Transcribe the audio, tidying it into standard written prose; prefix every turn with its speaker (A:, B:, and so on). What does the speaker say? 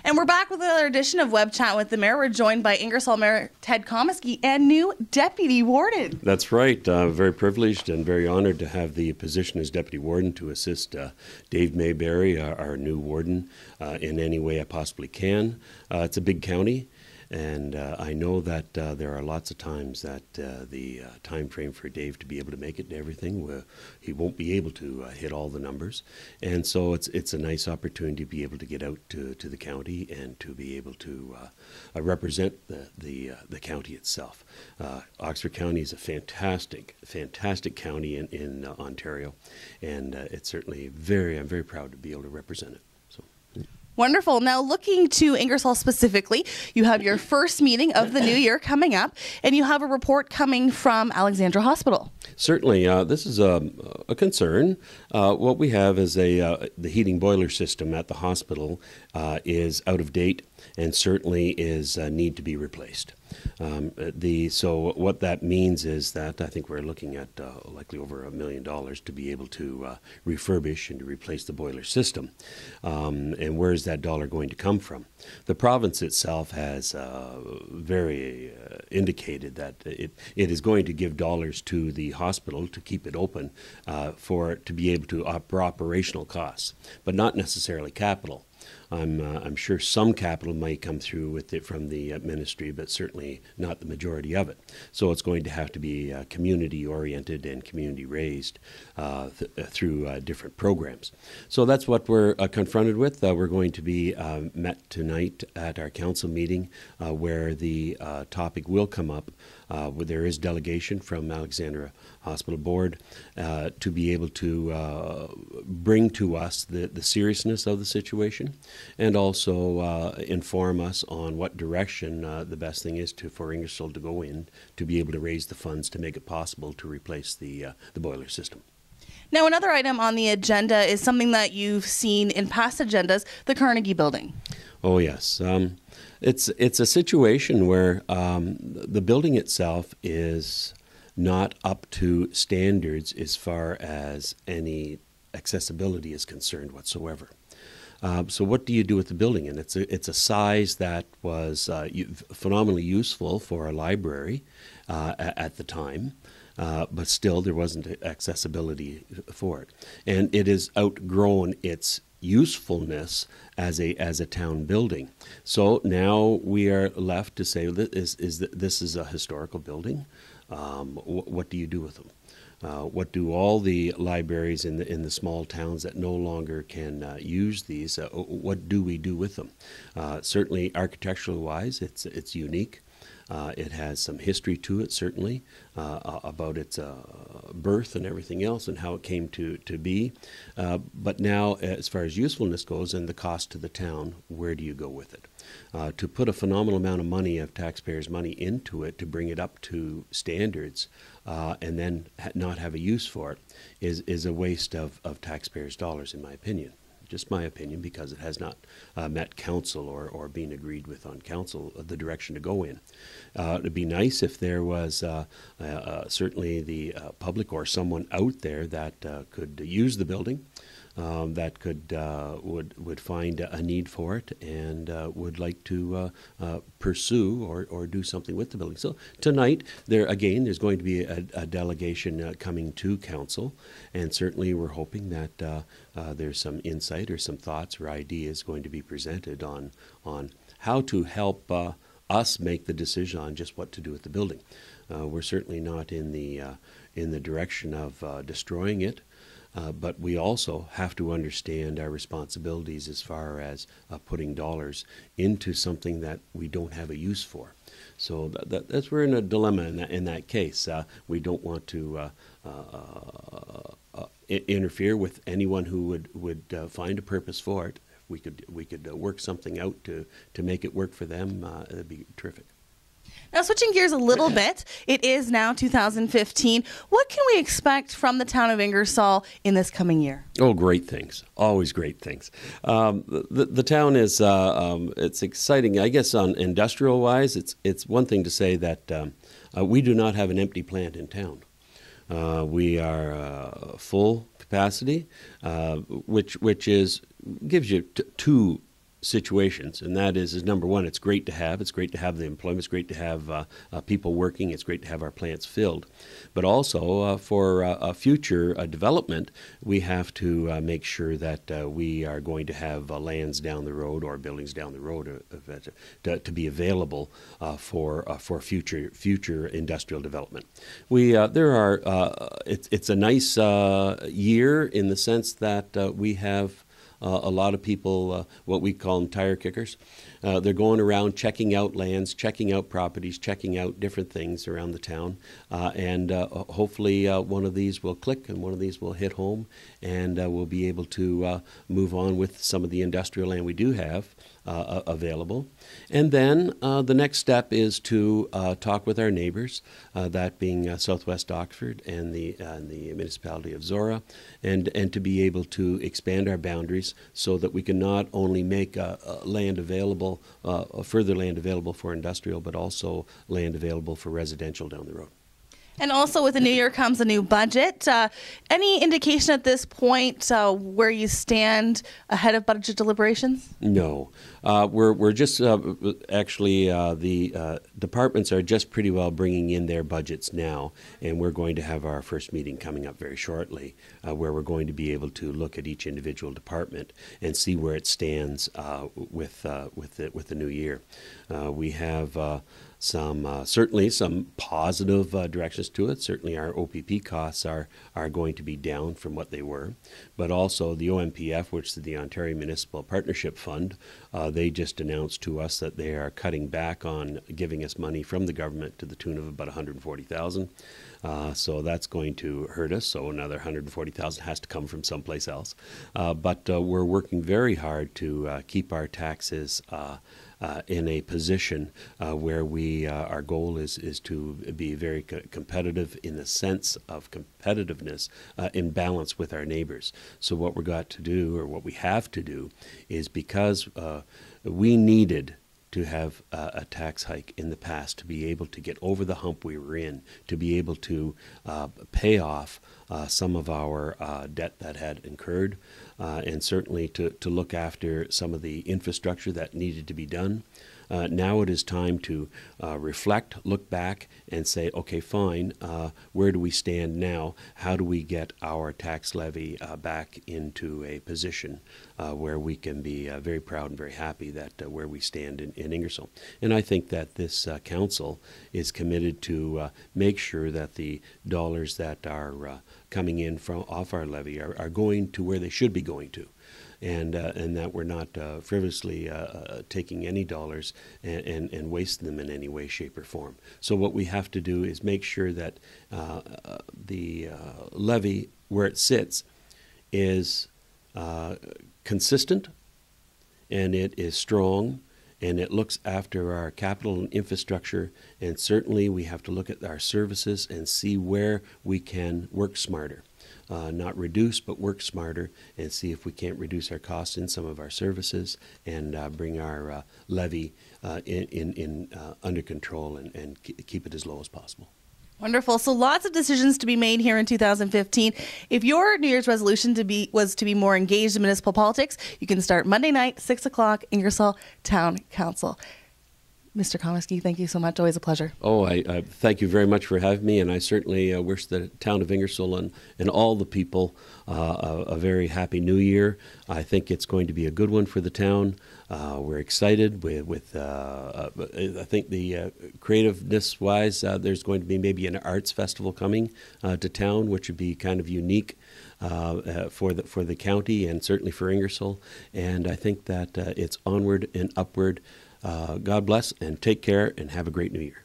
A: And we're back with another edition of Web Chat with the Mayor. We're joined by Ingersoll Mayor Ted Comiskey and new Deputy Warden.
B: That's right. Very privileged and very honored to have the position as Deputy Warden to assist Dave Mayberry, our new Warden, in any way I possibly can. It's a big county. And I know that there are lots of times that the time frame for Dave to be able to make it and everything, he won't be able to hit all the numbers. And so it's a nice opportunity to be able to get out to the county and to be able to represent the county itself. Oxford County is a fantastic county in Ontario, and it's certainly I'm very proud to be able to represent it.
A: Wonderful. Now, looking to Ingersoll specifically, you have your first meeting of the new year coming up, and you have a report coming from Alexandra Hospital.
B: Certainly. This is a concern. What we have is the heating boiler system at the hospital is out of date and certainly is need to be replaced. So what that means is that I think we're looking at likely over $1 million to be able to refurbish and to replace the boiler system. And where is that dollar going to come from? The province itself has very indicated that it is going to give dollars to the hospital to keep it open for it to be able to for operational costs, but not necessarily capital. I'm sure some capital might come through with it from the ministry, but certainly not the majority of it. So it's going to have to be community-oriented and community-raised through different programs. So that's what we're confronted with. We're going to be met tonight at our council meeting where the topic will come up. Where there is delegation from Alexandra Hospital Board to be able to bring to us the seriousness of the situation and also inform us on what direction the best thing is for Ingersoll to go in to be able to raise the funds to make it possible to replace the boiler system.
A: Now, another item on the agenda is something that you've seen in past agendas, the Carnegie Building.
B: Oh, yes. It's a situation where the building itself is not up to standards as far as any accessibility is concerned whatsoever. So what do you do with the building? And it's a size that was phenomenally useful for a library at the time. But still there wasn't accessibility for it. And it has outgrown its usefulness as a town building. So now we are left to say this is a historical building. What do you do with them? What do all the libraries in the small towns that no longer can use these? What do we do with them? Certainly, architectural wise, it's unique. It has some history to it, certainly, about its birth and everything else and how it came to be. But now, as far as usefulness goes and the cost to the town, where do you go with it? To put a phenomenal amount of money, of taxpayers' money, into it to bring it up to standards and then not have a use for it is a waste of taxpayers' dollars, in my opinion. Just my opinion, because it has not met council or been agreed with on council the direction to go in. It'd be nice if there was certainly the public or someone out there that could use the building, that would find a need for it and would like to pursue or do something with the building. So tonight, there's going to be a delegation coming to council, and certainly we're hoping that there's some insight or some thoughts or ideas going to be presented on how to help us make the decision on just what to do with the building. We're certainly not in the direction of destroying it. But we also have to understand our responsibilities as far as putting dollars into something that we don't have a use for. So that's we're in a dilemma in that case. We don't want to interfere with anyone who would find a purpose for it. We could work something out to make it work for them. That'd be terrific.
A: Now, switching gears a little bit, it is now 2015. What can we expect from the town of Ingersoll in this coming year?
B: Oh, great things. Always great things. The town is, it's exciting. I guess on industrial-wise, it's one thing to say that we do not have an empty plant in town. We are full capacity, which gives you two situations, and that is number one, it's great to have. It's great to have the employment. It's great to have people working. It's great to have our plants filled. But also for future development, we have to make sure that we are going to have lands down the road or buildings down the road to be available for future industrial development. It's a nice year in the sense that we have a lot of people, what we call them tire kickers. They're going around checking out lands, checking out properties, checking out different things around the town. And hopefully one of these will click and one of these will hit home, and we'll be able to move on with some of the industrial land we do have available. And then the next step is to talk with our neighbors, that being Southwest Oxford and the municipality of Zora, and to be able to expand our boundaries so that we can not only make land available, further land available for industrial, but also land available for residential down the road.
A: And also with the new year comes a new budget. Any indication at this point where you stand ahead of budget deliberations?
B: No. We're just actually the departments are just pretty well bringing in their budgets now, and we're going to have our first meeting coming up very shortly where we're going to be able to look at each individual department and see where it stands with the new year. We have certainly some positive directions to it. Certainly our OPP costs are going to be down from what they were, but also the OMPF, which is the Ontario Municipal Partnership Fund, they just announced to us that they are cutting back on giving us money from the government to the tune of about $140,000. So that's going to hurt us. So another $140,000 has to come from someplace else. But we're working very hard to keep our taxes in a position where our goal is to be very competitive in the sense of competitiveness in balance with our neighbors. So what we've got to do, or what we have to do, is because we needed to have a tax hike in the past to be able to get over the hump we were in, to be able to pay off some of our debt that had incurred, and certainly to look after some of the infrastructure that needed to be done. Now it is time to reflect, look back, and say, okay, fine, where do we stand now? How do we get our tax levy back into a position where we can be very proud and very happy that where we stand in Ingersoll? And I think that this council is committed to make sure that the dollars that are coming in from off our levy are going to where they should be going to. And that we're not frivolously taking any dollars and wasting them in any way, shape, or form. So what we have to do is make sure that the levy, where it sits, is consistent, and it is strong, and it looks after our capital and infrastructure. And certainly we have to look at our services and see where we can work smarter. Not reduce, but work smarter, and see if we can't reduce our costs in some of our services and bring our levy under control and keep it as low as possible.
A: Wonderful. So lots of decisions to be made here in 2015. If your New Year's resolution was to be more engaged in municipal politics, you can start Monday night, 6 o'clock, Ingersoll Town Council. Mr. Comiskey, thank you so much. Always a pleasure.
B: Oh, I thank you very much for having me, and I certainly wish the town of Ingersoll and all the people a very happy New Year. I think it's going to be a good one for the town. We're excited with I think the creativeness-wise, there's going to be maybe an arts festival coming to town, which would be kind of unique for the county and certainly for Ingersoll. And I think that it's onward and upward. God bless, and take care, and have a great New Year.